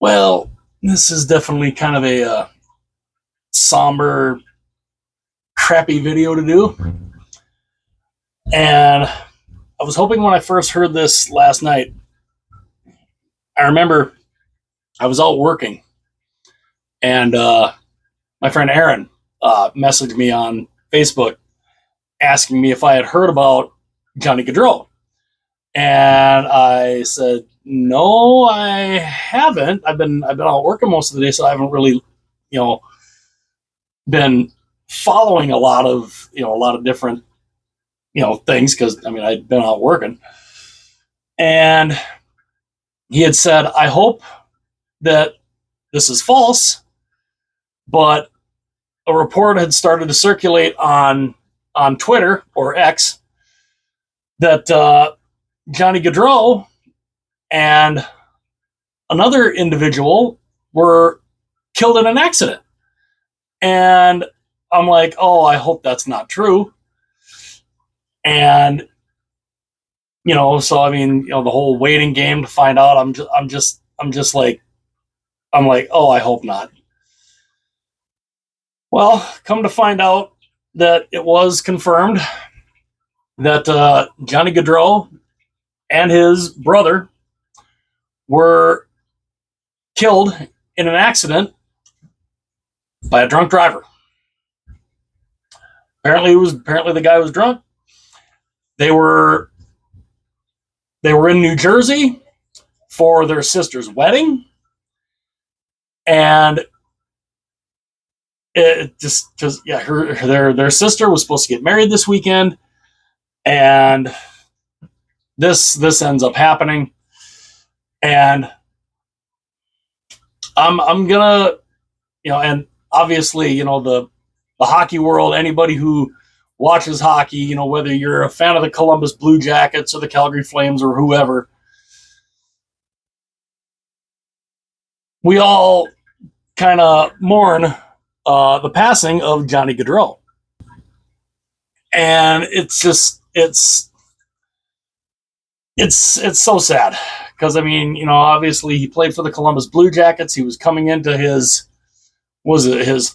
Well, this is definitely kind of a somber, crappy video to do. And I was hoping when I first heard this last night, I remember I was out working and my friend Aaron messaged me on Facebook asking me if I had heard about Johnny Gadreau. And I said, no, I haven't. I've been out working most of the day, so I haven't really, you know, been following a lot of different, things because I'd been out working. And he had said, I hope that this is false, but a report had started to circulate on Twitter or X that Johnny Gadreau and another individual were killed in an accident. And I'm like, oh, I hope that's not true. And so the whole waiting game to find out. I'm just like, oh, I hope not. Well, come to find out that it was confirmed that Johnny Gadreau and his brother were killed in an accident by a drunk driver. Apparently the guy was drunk. They were in New Jersey for their sister's wedding, and it just because their sister was supposed to get married this weekend, and this ends up happening, and I'm gonna and obviously the hockey world, anybody who watches hockey, whether you're a fan of the Columbus Blue Jackets or the Calgary Flames or whoever, we all kind of mourn the passing of Johnny Gadreau. And it's so sad because obviously he played for the Columbus Blue Jackets. He was coming into his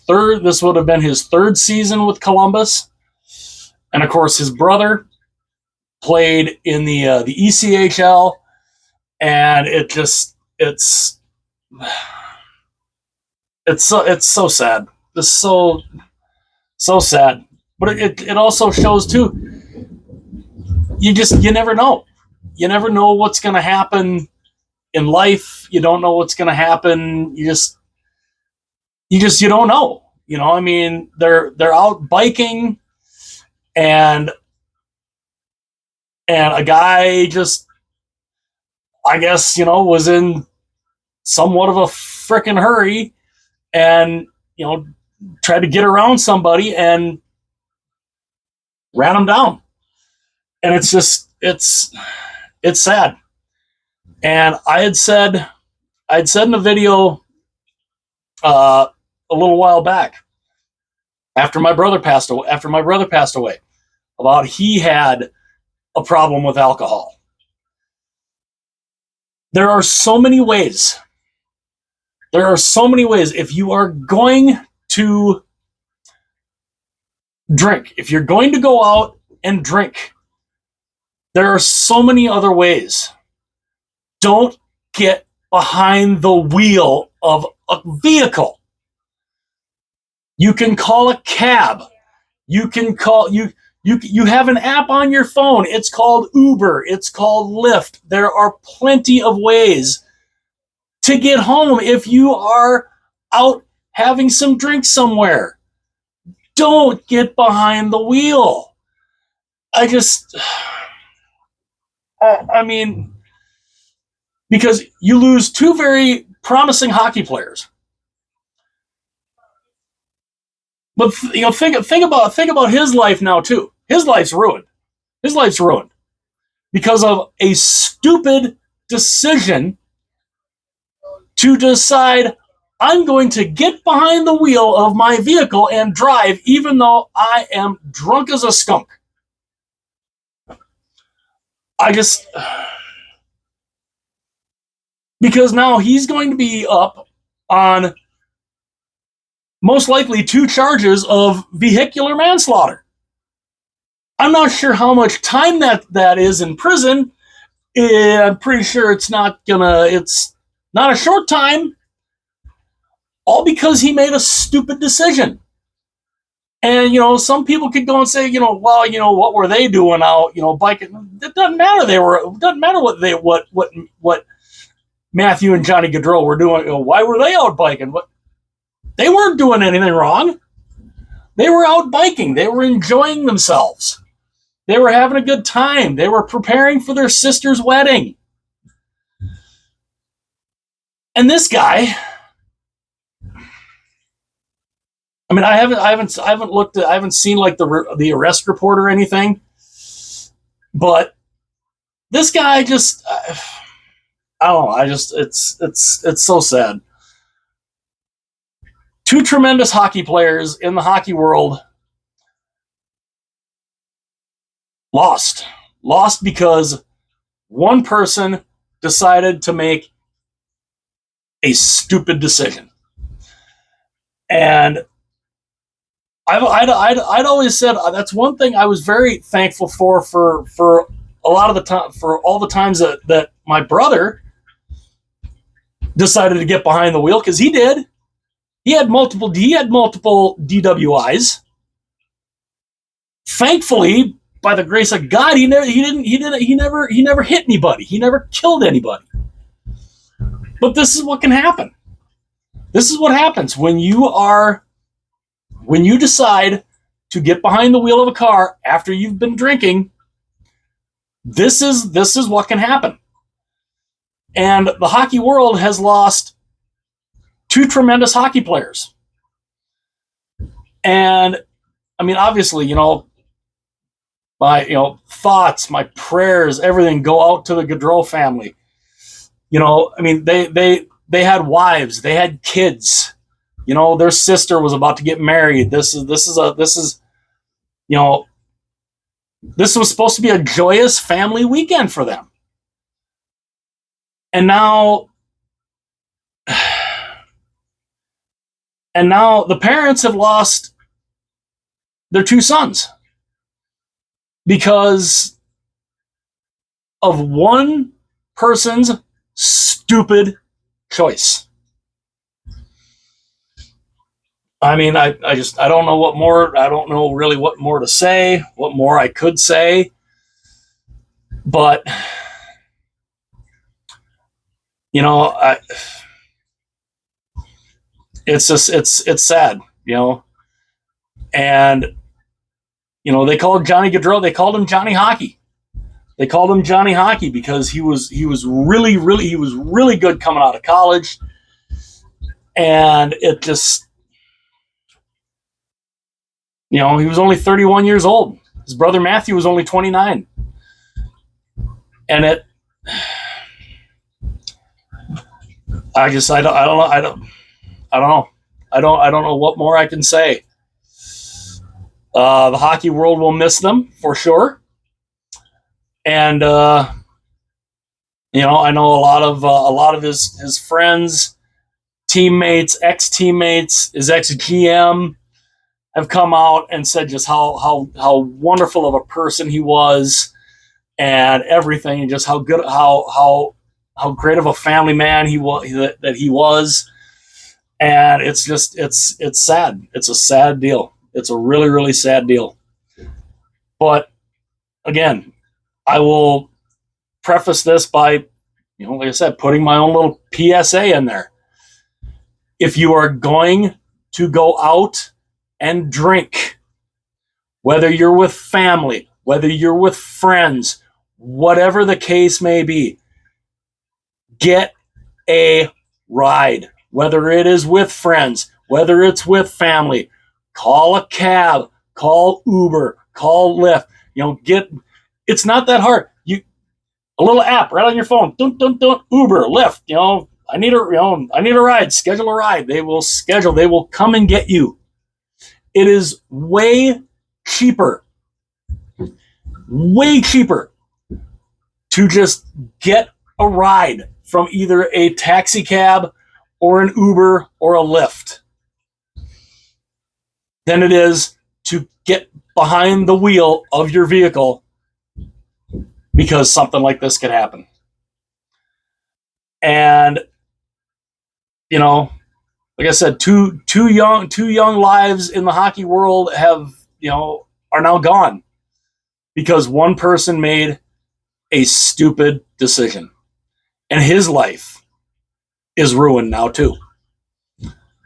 third. This would have been his third season with Columbus, and of course his brother played in the ECHL, and it's so sad. It's so sad. But it also shows too. You never know. You never know what's going to happen in life. You don't know what's going to happen. You don't know. They're out biking, and a guy just, I guess, was in somewhat of a frickin' hurry, and tried to get around somebody and ran him down. And it's sad. And I had said in a video a little while back, after my brother passed away, about he had a problem with alcohol. There are so many ways. If you are going to drink, if you're going to go out and drink, there are so many other ways. Don't get behind the wheel of a vehicle. You can call a cab. You have an app on your phone. It's called Uber. It's called Lyft. There are plenty of ways to get home if you are out having some drinks somewhere. Don't get behind the wheel. Because you lose two very promising hockey players. But think about his life now too. His life's ruined. Because of a stupid decision to decide, I'm going to get behind the wheel of my vehicle and drive even though I am drunk as a skunk. because now he's going to be up on most likely 2 charges of vehicular manslaughter. I'm not sure how much time that is in prison. I'm pretty sure it's not a short time, all because he made a stupid decision. And, some people could go and say, well, what were they doing out, biking? It doesn't matter. It doesn't matter what Matthew and Johnny Gadreau were doing. Why were they out biking? They weren't doing anything wrong. They were out biking. They were enjoying themselves. They were having a good time. They were preparing for their sister's wedding. And this guy, I mean, I haven't looked at, I haven't seen like the arrest report or anything, but this guy just, I don't know. It's so sad. 2 tremendous hockey players in the hockey world lost because one person decided to make a stupid decision. And I'd always said that's one thing I was very thankful for a lot of the time, for all the times that my brother decided to get behind the wheel, because he did. He had multiple DWIs. Thankfully, by the grace of God, he never hit anybody. He never killed anybody. But this is what can happen. This is what happens when you decide to get behind the wheel of a car after you've been drinking. This is what can happen. And the hockey world has lost 2 tremendous hockey players. And I mean, obviously, my thoughts, my prayers, everything go out to the Gadreau family. I mean, they had wives, they had kids. Their sister was about to get married. This was supposed to be a joyous family weekend for them. And now the parents have lost their 2 sons because of one person's stupid choice. I mean, I don't know what more. I don't know really what more to say, what more I could say. But, it's sad, and, they called Johnny Gadreau, they called him Johnny Hockey. They called him Johnny Hockey because he was really good coming out of college. And it just, he was only 31 years old. His brother Matthew was only 29. And I don't know what more I can say. The hockey world will miss them for sure. And, I know a lot of his friends, teammates, ex-teammates, his ex-GM have come out and said just how wonderful of a person he was and everything, and just how good, how great of a family man he was. And it's sad. It's a sad deal. It's a really, really sad deal. But again, I will preface this by, like I said, putting my own little PSA in there. If you are going to go out and drink, whether you're with family, whether you're with friends, whatever the case may be, get a ride. Whether it is with friends, whether it's with family, call a cab, call Uber, call Lyft. It's not that hard. A little app right on your phone. Dun, dun, dun, Uber, Lyft. I need a ride. Schedule a ride. They will come and get you. It is way cheaper to just get a ride from either a taxi cab or an Uber or a Lyft than it is to get behind the wheel of your vehicle because something like this could happen. And, you know, like I said, two young lives in the hockey world have, are now gone because one person made a stupid decision. And his life is ruined now too.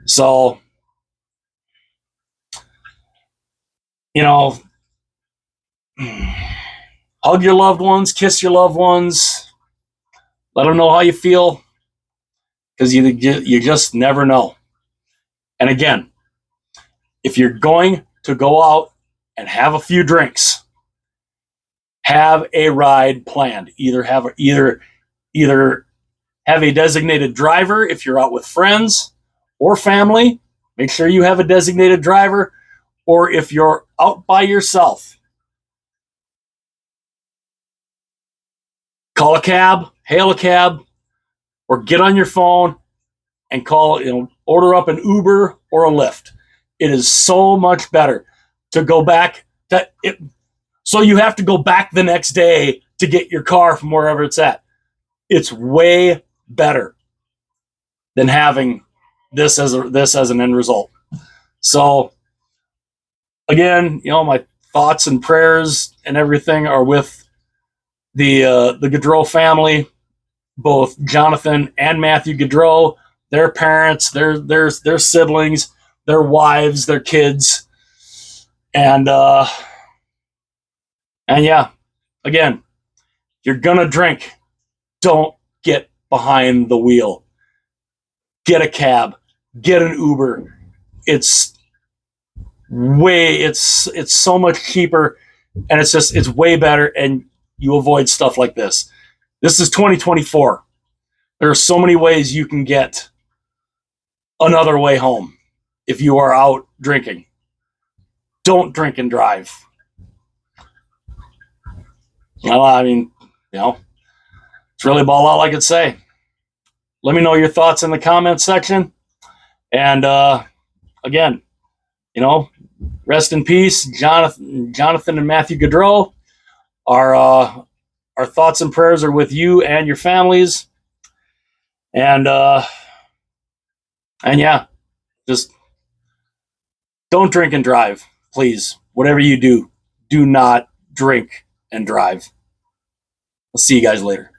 So, hug your loved ones, kiss your loved ones, let them know how you feel, because you just never know. And again, if you're going to go out and have a few drinks, have a ride planned. Either have a designated driver if you're out with friends or family. Make sure you have a designated driver. Or if you're out by yourself, call a cab, hail a cab, or get on your phone and order up an Uber or a Lyft. It is so much better to go back to it. So you have to go back the next day to get your car from wherever it's at. It's way better than having this as an end result. So again, my thoughts and prayers and everything are with the Gaudreau family, both Johnathan and Matthew Gadreau, their parents, their siblings, their wives, their kids, and yeah, again, you're gonna drink, don't get behind the wheel. Get a cab, get an Uber. It's so much cheaper, and it's way better, and you avoid stuff like this. This is 2024. There are so many ways you can get another way home if you are out drinking. Don't drink and drive. Well, I mean, it's really about all I could say. Let me know your thoughts in the comments section. And again, rest in peace, Johnathan and Matthew Gaudreau. Our thoughts and prayers are with you and your families. And yeah, just don't drink and drive, please. Whatever you do, do not drink and drive. I'll see you guys later.